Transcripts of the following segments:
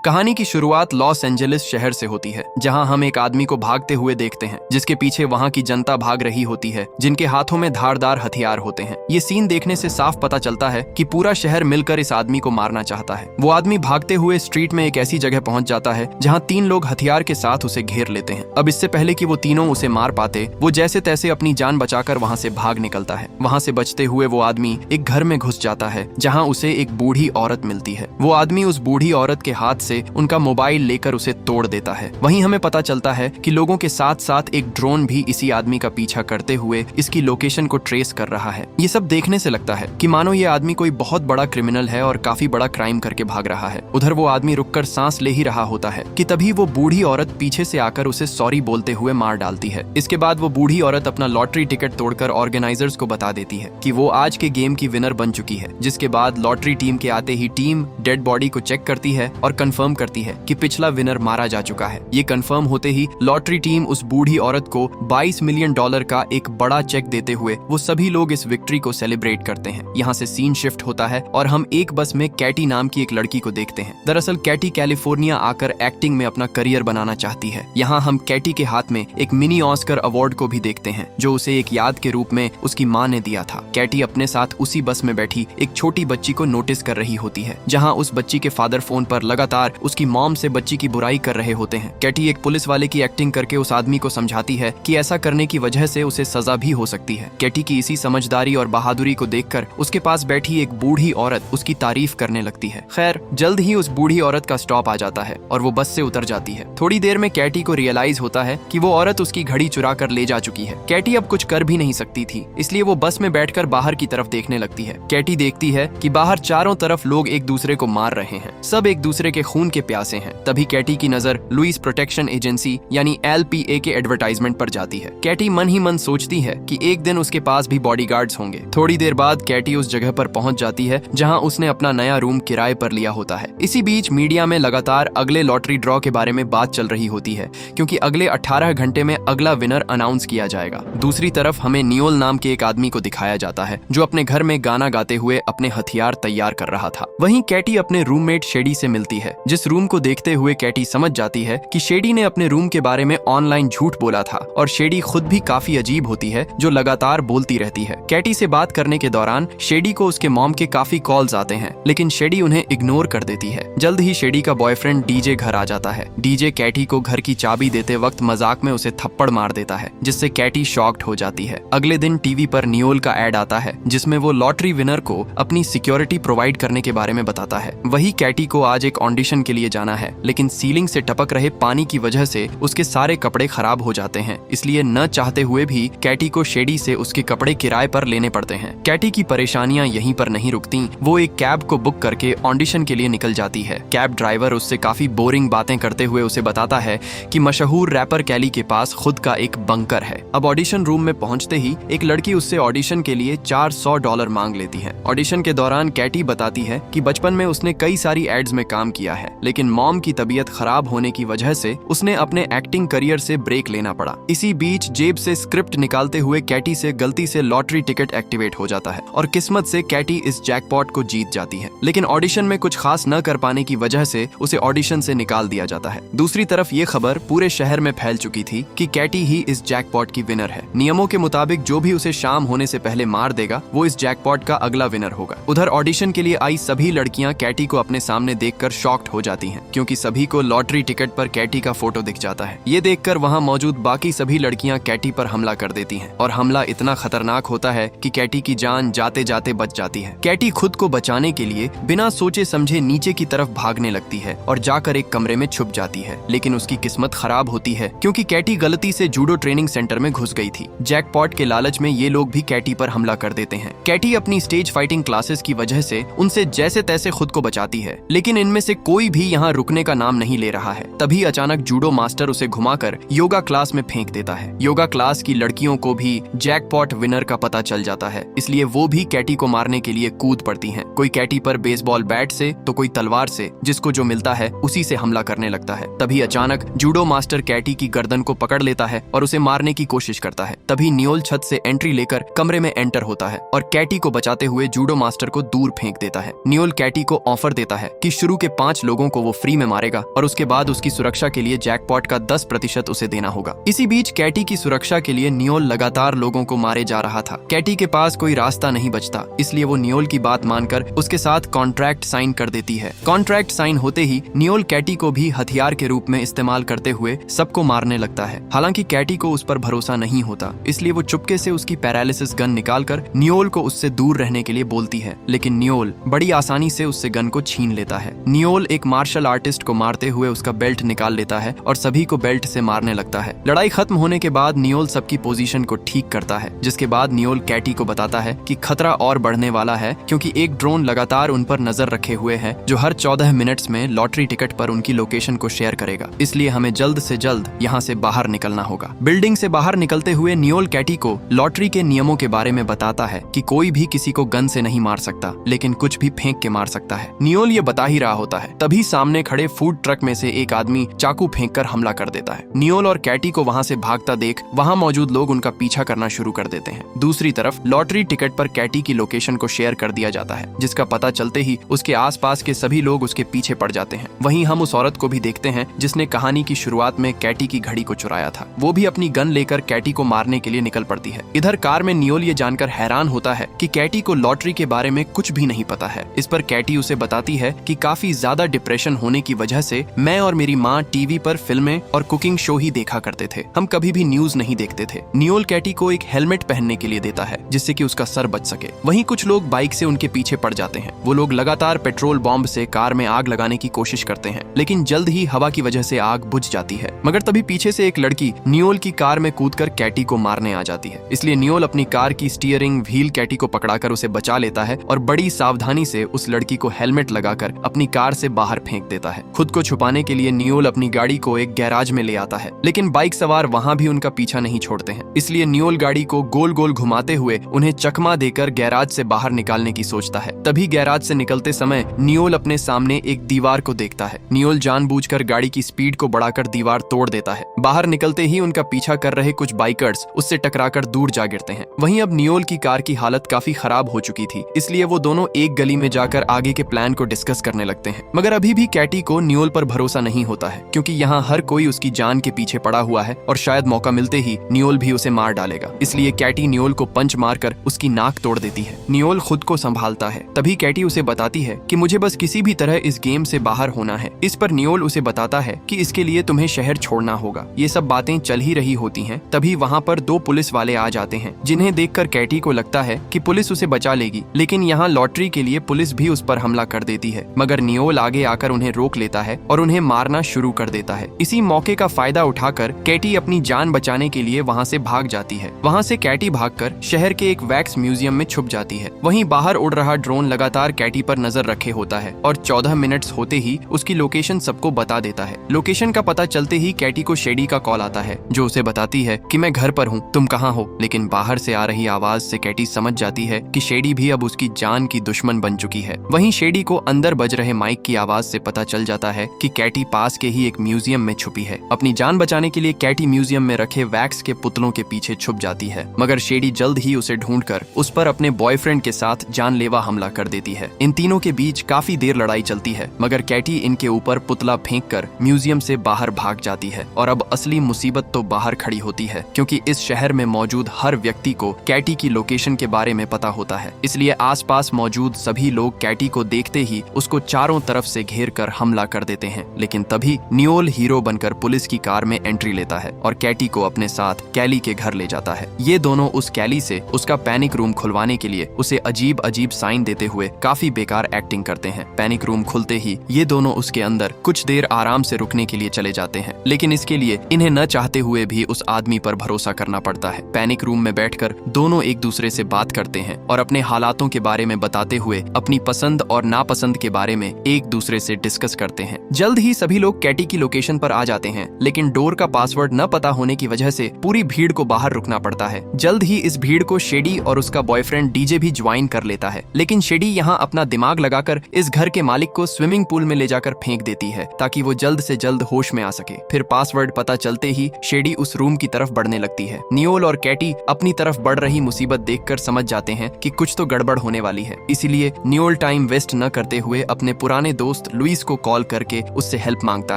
कहानी की शुरुआत लॉस एंजलिस शहर से होती है, जहां हम एक आदमी को भागते हुए देखते हैं, जिसके पीछे वहां की जनता भाग रही होती है, जिनके हाथों में धारदार हथियार होते हैं। ये सीन देखने से साफ पता चलता है कि पूरा शहर मिलकर इस आदमी को मारना चाहता है। वो आदमी भागते हुए स्ट्रीट में एक ऐसी जगह पहुंच जाता है जहां 3 लोग हथियार के साथ उसे घेर लेते हैं। अब इससे पहले कि वो तीनों उसे मार पाते, वो जैसे तैसे अपनी जान बचाकर वहां से भाग निकलता है। वहां से बचते हुए वो आदमी एक घर में घुस जाता है, जहां उसे एक बूढ़ी औरत मिलती है। वो आदमी उस बूढ़ी औरत के हाथ से उनका मोबाइल लेकर उसे तोड़ देता है। वहीं हमें पता चलता है कि लोगों के साथ साथ एक ड्रोन भी इसी आदमी का पीछा करते हुए इसकी लोकेशन को ट्रेस कर रहा है। ये सब देखने से लगता है कि मानो ये आदमी कोई बहुत बड़ा क्रिमिनल है और काफी बड़ा क्राइम करके भाग रहा है। उधर वो आदमी रुककर सांस ले ही रहा होता है कि तभी वो बूढ़ी औरत पीछे से आकर उसे सॉरी बोलते हुए मार डालती है। इसके बाद वो बूढ़ी औरत अपना लॉटरी टिकट तोड़कर ऑर्गेनाइजर्स को बता देती है कि वो आज के गेम की विनर बन चुकी है। जिसके बाद लॉटरी टीम के आते ही टीम डेड बॉडी को चेक करती है और कंफर्म करती है कि पिछला विनर मारा जा चुका है। ये कंफर्म होते ही लॉटरी टीम उस बूढ़ी औरत को $22 मिलियन का एक बड़ा चेक देते हुए वो सभी लोग इस विक्ट्री को सेलिब्रेट करते हैं। यहाँ से सीन शिफ्ट होता है और हम एक बस में कैटी नाम की एक लड़की को देखते हैं। दरअसल कैटी कैलिफोर्निया आकर एक्टिंग में अपना करियर बनाना चाहती है। यहाँ हम कैटी के हाथ में एक मिनी ऑस्कर अवार्ड को भी देखते हैं, जो उसे एक याद के रूप में उसकी माँ ने दिया था। कैटी अपने साथ उसी बस में बैठी एक छोटी बच्ची को नोटिस कर रही होती है, जहाँ उस बच्ची के फादर फोन पर लगातार उसकी मॉम से बच्ची की बुराई कर रहे होते हैं। कैटी एक पुलिस वाले की एक्टिंग करके उस आदमी को समझाती है कि ऐसा करने की वजह से उसे सजा भी हो सकती है। कैटी की इसी समझदारी और बहादुरी को देखकर उसके पास बैठी एक बूढ़ी औरत उसकी तारीफ करने लगती है। खैर, जल्द ही उस बूढ़ी औरत का स्टॉप आ जाता है और वो बस से उतर जाती है। थोड़ी देर में कैटी को रियलाइज होता है कि वो औरत उसकी घड़ी चुरा कर ले जा चुकी है। कैटी अब कुछ कर भी नहीं सकती थी, इसलिए वो बस में बैठकर बाहर की तरफ देखने लगती है। कैटी देखती है कि बाहर चारों तरफ लोग एक दूसरे को मार रहे हैं, सब एक दूसरे के खून के प्यासे हैं। तभी कैटी की नजर लुइस प्रोटेक्शन एजेंसी यानी LPA के एडवर्टाइजमेंट पर जाती है। कैटी मन ही मन सोचती है कि एक दिन उसके पास भी बॉडीगार्ड्स होंगे। थोड़ी देर बाद कैटी उस जगह पर पहुंच जाती है जहां उसने अपना नया रूम किराए पर लिया होता है। इसी बीच मीडिया में लगातार अगले लॉटरी ड्रॉ के बारे में बात चल रही होती है, क्योंकि अगले 18 घंटे में अगला विनर अनाउंस किया जाएगा। दूसरी तरफ हमें नियोल नाम के एक आदमी को दिखाया जाता है, जो अपने घर में गाना गाते हुए अपने हथियार तैयार कर रहा था। वहीं कैटी अपने रूममेट शेडी से मिलती है, जिस रूम को देखते हुए कैटी समझ जाती है कि शेडी ने अपने रूम के बारे में ऑनलाइन झूठ बोला था और शेडी खुद भी काफी अजीब होती है, जो लगातार बोलती रहती है। कैटी से बात करने के दौरान शेडी को उसके मॉम के काफी कॉल्स आते हैं, लेकिन शेडी उन्हें इग्नोर कर देती है। जल्द ही शेडी का बॉयफ्रेंड डीजे घर आ जाता है। डीजे कैटी को घर की चाबी देते वक्त मजाक में उसे थप्पड़ मार देता है, जिससे कैटी शॉक्ड हो जाती है। अगले दिन टीवी पर नियोल का एड आता है, जिसमें वो लॉटरी विनर को अपनी सिक्योरिटी प्रोवाइड करने के बारे में बताता है। वही कैटी को आज एक ऑडिशन के लिए जाना है, लेकिन सीलिंग से टपक रहे पानी की वजह से उसके सारे कपड़े खराब हो जाते हैं। इसलिए न चाहते हुए भी कैटी को शेडी से उसके कपड़े किराए पर लेने पड़ते हैं। कैटी की परेशानियां यहीं पर नहीं रुकती। वो एक कैब को बुक करके ऑडिशन के लिए निकल जाती है। कैब ड्राइवर उससे काफी बोरिंग बातें करते हुए उसे बताता है कि मशहूर रैपर कैली के पास खुद का एक बंकर है। अब ऑडिशन रूम में पहुंचते ही एक लड़की उससे ऑडिशन के लिए $400 मांग लेती है। ऑडिशन के दौरान कैटी बताती है कि बचपन में उसने कई सारी एड्स में काम किया है, लेकिन मॉम की तबीयत खराब होने की वजह से उसने अपने एक्टिंग करियर से ब्रेक लेना पड़ा। इसी बीच जेब से स्क्रिप्ट निकालते हुए कैटी से गलती से लॉटरी टिकट एक्टिवेट हो जाता है और किस्मत से कैटी इस जैकपॉट को जीत जाती है। लेकिन ऑडिशन में कुछ खास न कर पाने की वजह से उसे ऑडिशन से निकाल दिया जाता है। दूसरी तरफ ये खबर पूरे शहर में फैल चुकी थी कि कैटी ही इस जैकपॉट की विनर है। नियमों के मुताबिक जो भी उसे शाम होने से पहले मार देगा, वो इस जैकपॉट का अगला विनर होगा। उधर ऑडिशन के लिए आई सभी लड़कियां कैटी को अपने सामने देखकर शॉक्ड हो जाती हैं, क्योंकि सभी को लॉटरी टिकट पर कैटी का फोटो दिख जाता है। ये देखकर वहां मौजूद बाकी सभी लड़कियां कैटी पर हमला कर देती हैं और हमला इतना खतरनाक होता है कि कैटी की जान जाते जाते बच जाती है। कैटी खुद को बचाने के लिए बिना सोचे समझे नीचे की तरफ भागने लगती है और जाकर एक कमरे में छुप जाती है। लेकिन उसकी किस्मत खराब होती है, क्योंकि कैटी गलती से जूडो ट्रेनिंग सेंटर में घुस गई थी। जैकपॉट के लालच में ये लोग भी कैटी पर हमला कर देते हैं। कैटी अपनी स्टेज फाइटिंग क्लासेस की वजह से उनसे जैसे तैसे खुद को बचाती है, लेकिन इनमें से कोई भी यहाँ रुकने का नाम नहीं ले रहा है। तभी अचानक जूडो मास्टर उसे घुमाकर योगा क्लास में फेंक देता है। योगा क्लास की लड़कियों को भी जैकपॉट विनर का पता चल जाता है, इसलिए वो भी कैटी को मारने के लिए कूद पड़ती हैं। कोई कैटी पर बेसबॉल बैट से तो कोई तलवार से, जिसको जो मिलता है उसी से हमला करने लगता है। तभी अचानक जूडो मास्टर कैटी की गर्दन को पकड़ लेता है और उसे मारने की कोशिश करता है। तभी नियोल छत से एंट्री लेकर कमरे में एंटर होता है और कैटी को बचाते हुए जूडो मास्टर को दूर फेंक देता है। नियोल कैटी को ऑफर देता है कि शुरू के 5 लोगों को वो फ्री में मारेगा और उसके बाद उसकी सुरक्षा के लिए जैकपॉट का 10% उसे देना होगा। इसी बीच कैटी की सुरक्षा के लिए नियोल लगातार लोगों को मारे जा रहा था। कैटी के पास कोई रास्ता नहीं बचता, इसलिए वो नियोल की बात मानकर उसके साथ कॉन्ट्रैक्ट साइन कर देती है। कॉन्ट्रैक्ट साइन होते ही नियोल कैटी को भी हथियार के रूप में इस्तेमाल करते हुए सबको मारने लगता है। हालांकि कैटी को उस पर भरोसा नहीं होता, इसलिए वो चुपके से उसकी पैरालिसिस गन निकालकर नियोल को उससे दूर रहने के लिए बोलती है, लेकिन नियोल बड़ी आसानी से उससे गन को छीन लेता है। नियोल एक मार्शल आर्टिस्ट को मारते हुए उसका बेल्ट निकाल लेता है और सभी को बेल्ट से मारने लगता है। लड़ाई खत्म होने के बाद नियोल सबकी पोजीशन को ठीक करता है, जिसके बाद नियोल कैटी को बताता है कि खतरा और बढ़ने वाला है, क्योंकि एक ड्रोन लगातार उन पर नजर रखे हुए है जो हर 14 मिनट्स में लॉटरी टिकट पर उनकी लोकेशन को शेयर करेगा। इसलिए हमें जल्द से जल्द यहाँ से बाहर निकलना होगा। बिल्डिंग से बाहर निकलते हुए नियोल कैटी को लॉटरी के नियमों के बारे में बताता है कि कोई भी किसी को गन से नहीं मार सकता, लेकिन कुछ भी फेंक के मार सकता है। नियोल ये बता ही रहा होता है, तभी सामने खड़े फूड ट्रक में से एक आदमी चाकू फेंककर हमला कर देता है। नियोल और कैटी को वहां से भागता देख वहां मौजूद लोग उनका पीछा करना शुरू कर देते हैं। दूसरी तरफ लॉटरी टिकट पर कैटी की लोकेशन को शेयर कर दिया जाता है, जिसका पता चलते ही उसके आसपास के सभी लोग उसके पीछे पड़ जाते हैं। वहीं हम उस औरत को भी देखते हैं जिसने कहानी की शुरुआत में कैटी की घड़ी को चुराया था। वो भी अपनी गन लेकर कैटी को मारने के लिए निकल पड़ती है। इधर कार में नियोल ये जानकर हैरान होता है कि कैटी को लॉटरी के बारे में कुछ भी नहीं पता है। इस पर कैटी उसे बताती है कि काफी ज्यादा डिप्रेशन होने की वजह से मैं और मेरी माँ टीवी पर फिल्में और कुकिंग शो ही देखा करते थे, हम कभी भी न्यूज नहीं देखते थे। नियोल कैटी को एक हेलमेट पहनने के लिए देता है, जिससे कि उसका सर बच सके। वहीं कुछ लोग बाइक से उनके पीछे पड़ जाते हैं। वो लोग लगातार पेट्रोल बॉम्ब से कार में आग लगाने की कोशिश करते हैं, लेकिन जल्द ही हवा की वजह से आग बुझ जाती है। मगर तभी पीछे से एक लड़की नियोल की कार में कूदकर कैटी को मारने आ जाती है। इसलिए नियोल अपनी कार की स्टीयरिंग व्हील कैटी को पकड़ाकर उसे बचा लेता है और बड़ी सावधानी से उस लड़की को हेलमेट लगाकर अपनी कार से बाहर फेंक देता है। खुद को छुपाने के लिए नियोल अपनी गाड़ी को एक गैराज में ले आता है, लेकिन बाइक सवार वहां भी उनका पीछा नहीं छोड़ते हैं। इसलिए नियोल गाड़ी को गोल गोल घुमाते हुए उन्हें चकमा देकर गैराज से बाहर निकालने की सोचता है। तभी गैराज से निकलते समय नियोल अपने सामने एक दीवार को देखता है। नियोल जानबूझकर गाड़ी की स्पीड को बढ़ाकर दीवार तोड़ देता है। बाहर निकलते ही उनका पीछा कर रहे कुछ बाइकर्स उससे टकराकर दूर जा गिरते हैं। वहीं अब नियोल की कार की हालत काफी खराब हो चुकी थी, इसलिए वो दोनों एक गली में जाकर आगे के प्लान को डिस्कस करने लगते हैं। मगर अभी भी कैटी को नियोल पर भरोसा नहीं होता है, क्योंकि यहाँ हर कोई उसकी जान के पीछे पड़ा हुआ है और शायद मौका मिलते ही नियोल भी उसे मार डालेगा। इसलिए कैटी नियोल को पंच मारकर उसकी नाक तोड़ देती है। नियोल खुद को संभालता है। तभी कैटी उसे बताती है कि मुझे बस किसी भी तरह इस गेम से बाहर होना है। इस पर नियोल उसे बताता है कि इसके लिए तुम्हें शहर छोड़ना होगा। ये सब बातें चल ही रही होती हैं, तभी वहाँ पर दो पुलिस वाले आ जाते हैं, जिन्हें देखकर कैटी को लगता है कि पुलिस उसे बचा लेगी, लेकिन यहाँ लॉटरी के लिए पुलिस भी उस पर हमला कर देती है। मगर नियोल आगे आकर उन्हें रोक लेता है और उन्हें मारना शुरू कर देता है। इसी मौके का फायदा उठाकर कैटी अपनी जान बचाने के लिए वहाँ से भाग जाती है। वहाँ से कैटी भागकर शहर के एक वैक्स म्यूजियम में छुप जाती है। वहीं बाहर उड़ रहा ड्रोन लगातार कैटी पर नजर रखे होता है और 14 मिनट्स होते ही उसकी लोकेशन सबको बता देता है। लोकेशन का पता चलते ही कैटी को शेडी का कॉल आता है, जो उसे बताती है कि मैं घर पर हूँ, तुम कहाँ हो। लेकिन बाहर से आ रही आवाज से कैटी समझ जाती है कि शेडी भी अब उसकी जान की दुश्मन बन चुकी है। वहीं शेडी को अंदर बज रहे माइक की आवाज से पता चल जाता है कि कैटी पास के ही एक म्यूजियम में छुपी है। अपनी जान बचाने के लिए कैटी म्यूजियम में रखे वैक्स के पुतलों के पीछे छुप जाती है, मगर शेडी जल्द ही उसे ढूंढकर उस पर अपने बॉयफ्रेंड के साथ जानलेवा हमला कर देती है। इन तीनों के बीच काफी देर लड़ाई चलती है, मगर कैटी इनके ऊपर पुतला फेंककर म्यूजियम से बाहर भाग जाती है। और अब असली मुसीबत तो बाहर खड़ी होती है, क्योंकि इस शहर में मौजूद हर व्यक्ति को कैटी की लोकेशन के बारे में पता होता है। इसलिए आसपास मौजूद सभी लोग कैटी को देखते ही उसको चारों तरफ से घेर कर हमला कर देते हैं। लेकिन तभी नियोल हीरो बनकर पुलिस की कार में एंट्री लेता है और कैटी को अपने साथ कैली के घर ले जाता है। ये दोनों उस कैली से उसका पैनिक रूम खुलवाने के लिए उसे अजीब अजीब साइन देते हुए काफी बेकार एक्टिंग करते हैं। पैनिक रूम खुलते ही ये दोनों उसके अंदर कुछ देर आराम से रुकने के लिए चले जाते हैं, लेकिन इसके लिए इन्हें न चाहते हुए भी उस आदमी पर भरोसा करना पड़ता है। पैनिक रूम में बैठकर दोनों एक दूसरे से बात करते हैं और अपने हालातों के बारे में बताते हुए अपनी पसंद और नापसंद के बारे में एक दूसरे से डिस्कस करते हैं। जल्द ही सभी लोग कैटी की लोकेशन पर आ जाते हैं, लेकिन डोर का पासवर्ड न पता होने की वजह से पूरी भीड़ को बाहर रुकना पड़ता है। जल्द ही इस भीड़ को शेडी और उसका बॉयफ्रेंड डीजे भी ज्वाइन कर लेता है, लेकिन शेडी यहाँ अपना दिमाग लगाकर इस घर के मालिक को स्विमिंग पूल में ले जाकर फेंक देती है, ताकि वो जल्द से जल्द होश में आ सके। फिर पासवर्ड पता चलते ही शेडी उस रूम की तरफ बढ़ने लगती है। नियोल और कैटी अपनी तरफ बढ़ रही मुसीबत देखकर समझ जाते हैं कि कुछ तो गड़बड़ होने वाली है। इसीलिए नियोल टाइम वेस्ट न करते हुए अपने पुराने दोस्त दोस्त लुइस को कॉल करके उससे हेल्प मांगता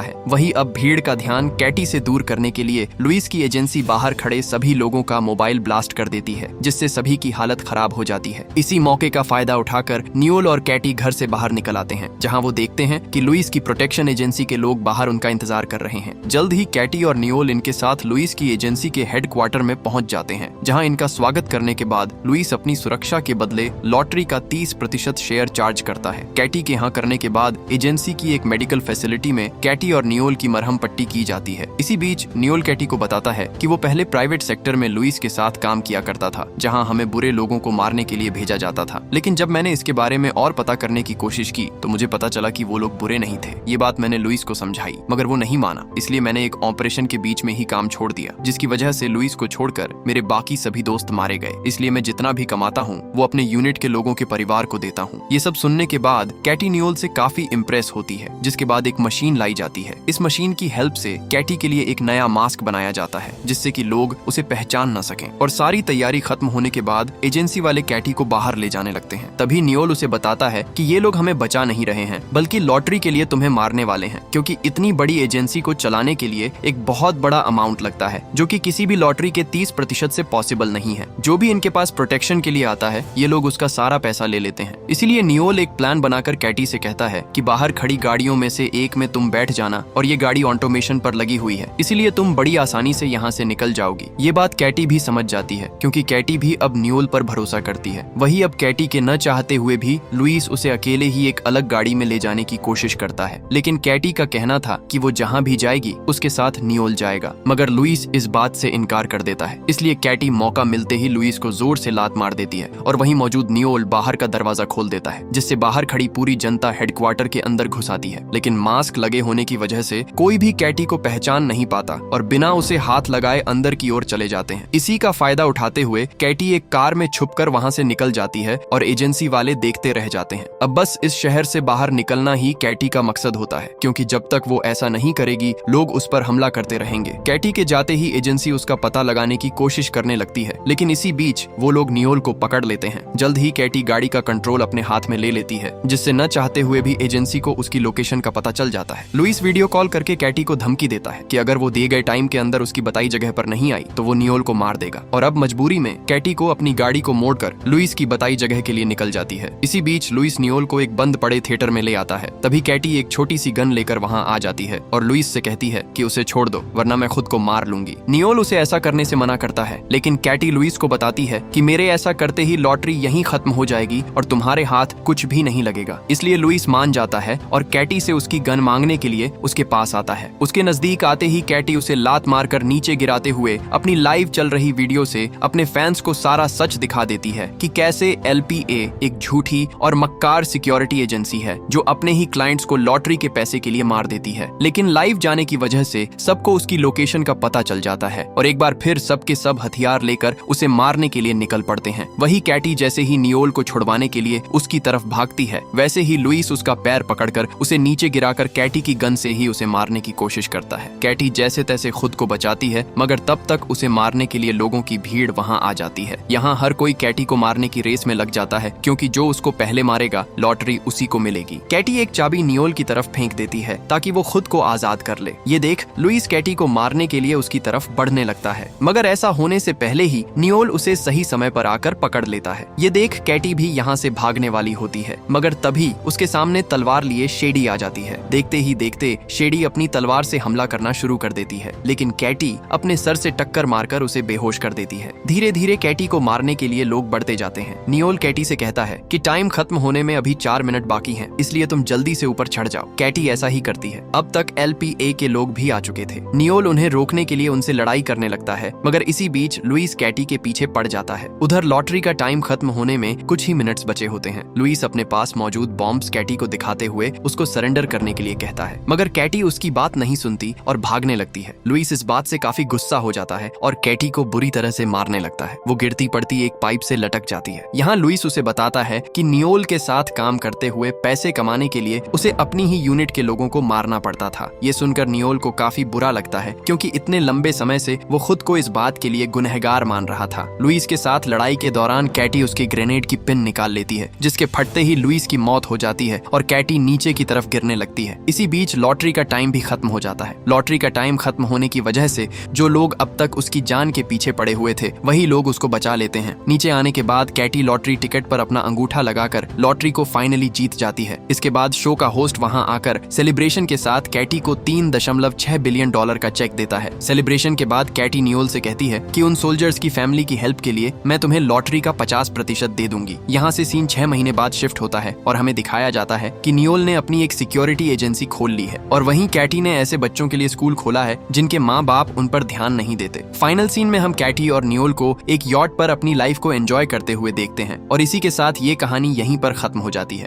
है। वही अब भीड़ का ध्यान कैटी से दूर करने के लिए लुइस की एजेंसी बाहर खड़े सभी लोगों का मोबाइल ब्लास्ट कर देती है, जिससे सभी की हालत खराब हो जाती है। इसी मौके का फायदा उठाकर नियोल और कैटी घर से बाहर निकल आते हैं, जहां वो देखते हैं कि लुइस की प्रोटेक्शन एजेंसी के लोग बाहर उनका इंतजार कर रहे हैं। जल्द ही कैटी और नियोल इनके साथ लुइस की एजेंसी के हेडक्वार्टर में पहुंच जाते हैं, जहां इनका स्वागत करने के बाद लुइस अपनी सुरक्षा के बदले लॉटरी का 30% शेयर चार्ज करता है। कैटी के यहाँ करने के बाद एजेंसी की एक मेडिकल फैसिलिटी में कैटी और नियोल की मरहम पट्टी की जाती है। इसी बीच नियोल कैटी को बताता है कि वो पहले प्राइवेट सेक्टर में लुइस के साथ काम किया करता था, जहां हमें बुरे लोगों को मारने के लिए भेजा जाता था। लेकिन जब मैंने इसके बारे में और पता करने की कोशिश की तो मुझे पता चला कि वो लोग बुरे नहीं थे। ये बात मैंने लुइस को समझाई, मगर वो नहीं माना। इसलिए मैंने एक ऑपरेशन के बीच में ही काम छोड़ दिया, जिसकी वजह से लुइस को छोड़कर मेरे बाकी सभी दोस्त मारे गए। इसलिए मैं जितना भी कमाता हूँ वो अपने यूनिट के लोगों के परिवार को देता हूँ। ये सब सुनने के बाद कैटी नियोल से काफी इम्प्रेस होती है, जिसके बाद एक मशीन लाई जाती है। इस मशीन की हेल्प से कैटी के लिए एक नया मास्क बनाया जाता है, जिससे कि लोग उसे पहचान न सकें। और सारी तैयारी खत्म होने के बाद एजेंसी वाले कैटी को बाहर ले जाने लगते हैं। तभी नियोल उसे बताता है कि ये लोग हमें बचा नहीं रहे हैं, बल्कि लॉटरी के लिए तुम्हें मारने वाले हैं, क्योंकि इतनी बड़ी एजेंसी को चलाने के लिए एक बहुत बड़ा अमाउंट लगता है, जो कि किसी भी लॉटरी के 30% से पॉसिबल नहीं है। जो भी इनके पास प्रोटेक्शन के लिए आता है ये लोग उसका सारा पैसा ले लेते हैं। इसीलिए नियोल एक प्लान बनाकर कैटी से कहता है कि बाहर खड़ी गाड़ियों में से एक में तुम बैठ जाना, और ये गाड़ी ऑटोमेशन पर लगी हुई है, इसीलिए तुम बड़ी आसानी से यहाँ से निकल जाओगी। ये बात कैटी भी समझ जाती है, क्योंकि कैटी भी अब नियोल पर भरोसा करती है। वही अब कैटी के न चाहते हुए भी लुइस उसे अकेले ही एक अलग गाड़ी में ले जाने की कोशिश करता है, लेकिन कैटी का कहना था कि वो जहाँ भी जाएगी उसके साथ नियोल जाएगा, मगर लुइस इस बात से इनकार कर देता है। इसलिए कैटी मौका मिलते ही लुइस को जोर से लात मार देती है, और वहीं मौजूद नियोल बाहर का दरवाजा खोल देता है, जिससे बाहर खड़ी पूरी जनता हेडक्वार्टर के अंदर घुस आती है। लेकिन मास्क लगे होने की वजह से कोई भी कैटी को पहचान नहीं पाता और बिना उसे हाथ लगाए अंदर की ओर चले जाते हैं। इसी का फायदा उठाते हुए कैटी एक कार में छुपकर वहां से निकल जाती है और एजेंसी वाले देखते रह जाते हैं। अब बस इस शहर से बाहर निकलना ही कैटी का मकसद होता है, क्योंकि जब तक वो ऐसा नहीं करेगी लोग उस पर हमला करते रहेंगे। कैटी के जाते ही एजेंसी उसका पता लगाने की कोशिश करने लगती है, लेकिन इसी बीच वो लोग नियोल को पकड़ लेते हैं। जल्द ही कैटी गाड़ी का कंट्रोल अपने हाथ में ले लेती है, जिससे न चाहते हुए भी एजेंसी को उसकी लोकेशन का पता चल जाता है। लुइस वीडियो कॉल करके कैटी को धमकी देता है कि अगर वो दिए गए टाइम के अंदर उसकी बताई जगह पर नहीं आई तो वो नियोल को मार देगा। और अब मजबूरी में कैटी को अपनी गाड़ी को मोड़कर लुइस की बताई जगह के लिए निकल जाती है। इसी बीच लुइस नियोल को एक बंद पड़े थिएटर में ले आता है। तभी कैटी एक छोटी सी गन लेकर वहां आ जाती है और लुइस से कहती है कि उसे छोड़ दो, वरना मैं खुद को मार लूंगी। नियोल उसे ऐसा करने से मना करता है, लेकिन कैटी लुइस को बताती है कि मेरे ऐसा करते ही लॉटरी यहीं खत्म हो जाएगी और तुम्हारे हाथ कुछ भी नहीं लगेगा। इसलिए लुइस मान जाता है और कैटी से उसकी गन मांगने के लिए उसके पास आता है। उसके नजदीक आते ही कैटी उसे लात मारकर नीचे गिराते हुए अपनी लाइव चल रही वीडियो से अपने फैंस को सारा सच दिखा देती है कि कैसे LPA एक झूठी और मक्कार सिक्योरिटी एजेंसी है, जो अपने ही क्लाइंट्स को लॉटरी के पैसे के लिए मार देती है। लेकिन लाइव जाने की वजह से सबको उसकी लोकेशन का पता चल जाता है और एक बार फिर सबके सब हथियार लेकर उसे मारने के लिए निकल पड़ते हैं। वही कैटी जैसे ही नियोल को छुड़वाने के लिए उसकी तरफ भागती है, वैसे ही लुइस उसका पैर पकड़कर उसे नीचे गिराकर कैटी की गन से ही उसे मारने की कोशिश करता है। कैटी जैसे तैसे खुद को बचाती है, मगर तब तक उसे मारने के लिए लोगों की भीड़ वहां आ जाती है। यहाँ हर कोई कैटी को मारने की रेस में लग जाता है, क्योंकि जो उसको पहले मारेगा लॉटरी उसी को मिलेगी। कैटी एक चाबी नियोल की तरफ फेंक देती है ताकि वो खुद को आजाद कर ले। ये देख लुइस कैटी को मारने के लिए उसकी तरफ बढ़ने लगता है, मगर ऐसा होने से पहले ही नियोल उसे सही समय पर आकर पकड़ लेता है। ये देख कैटी भी यहाँ से भागने वाली होती है, मगर तभी उसके सामने तलवार लिए शेडी आ जाती है। देखते ही देखते शेडी अपनी तलवार से हमला करना शुरू कर देती है, लेकिन कैटी अपने सर से टक्कर मारकर उसे बेहोश कर देती है। धीरे धीरे कैटी को मारने के लिए लोग बढ़ते जाते हैं। नियोल कैटी से कहता है कि टाइम खत्म होने में अभी 4 मिनट बाकी हैं, इसलिए तुम जल्दी से ऊपर चढ़ जाओ। कैटी ऐसा ही करती है। अब तक LPA के लोग भी आ चुके थे। नियोल उन्हें रोकने के लिए उनसे लड़ाई करने लगता है, मगर इसी बीच लुइस कैटी के पीछे पड़ जाता है। उधर लॉटरी का टाइम खत्म होने में कुछ ही मिनट्स बचे होते हैं। लुइस अपने पास मौजूद बॉम्ब्स कैटी को दिखाते हुए उसको सरेंडर करने के लिए कहता है, मगर कैटी उसकी बात नहीं सुनती और भागने लगती है। लुइस इस बात से काफी गुस्सा हो जाता है और कैटी को बुरी तरह से मारने लगता है। वो गिरती पड़ती एक पाइप से लटक जाती है। यहाँ लुइस उसे बताता है कि नियोल के साथ काम करते हुए पैसे कमाने के लिए उसे अपनी ही यूनिट के लोगों को मारना पड़ता था। ये सुनकर नियोल को काफी बुरा लगता है, क्योंकि इतने लंबे समय से वो खुद को इस बात के लिए गुनहगार मान रहा था। लुइस के साथ लड़ाई के दौरान कैटी उसके ग्रेनेड की पिन निकाल लेती है, जिसके फटते ही लुइस की मौत हो जाती है और कैटी कैटी नीचे की तरफ गिरने लगती है। इसी बीच लॉटरी का टाइम भी खत्म हो जाता है। लॉटरी का टाइम खत्म होने की वजह से जो लोग अब तक उसकी जान के पीछे पड़े हुए थे वही लोग उसको बचा लेते हैं। नीचे आने के बाद कैटी लॉटरी टिकट पर अपना अंगूठा लगाकर लॉटरी को फाइनली जीत जाती है। इसके बाद शो का होस्ट वहां आकर सेलिब्रेशन के साथ कैटी को $3.6 बिलियन का चेक देता है। सेलिब्रेशन के बाद कैटी नियोल से कहती है कि उन सोल्जर्स की फैमिली की हेल्प के लिए मैं तुम्हें लॉटरी का 50% दे दूंगी। यहाँ से सीन 6 महीने बाद शिफ्ट होता है और हमें दिखाया जाता है कि नियोल ने अपनी एक सिक्योरिटी एजेंसी खोल ली है और वहीं कैटी ने ऐसे बच्चों के लिए स्कूल खोला है जिनके माँ बाप उन पर ध्यान नहीं देते। फाइनल सीन में हम कैटी और नियोल को एक यॉट पर अपनी लाइफ को एंजॉय करते हुए देखते हैं और इसी के साथ ये कहानी यहीं पर खत्म हो जाती है।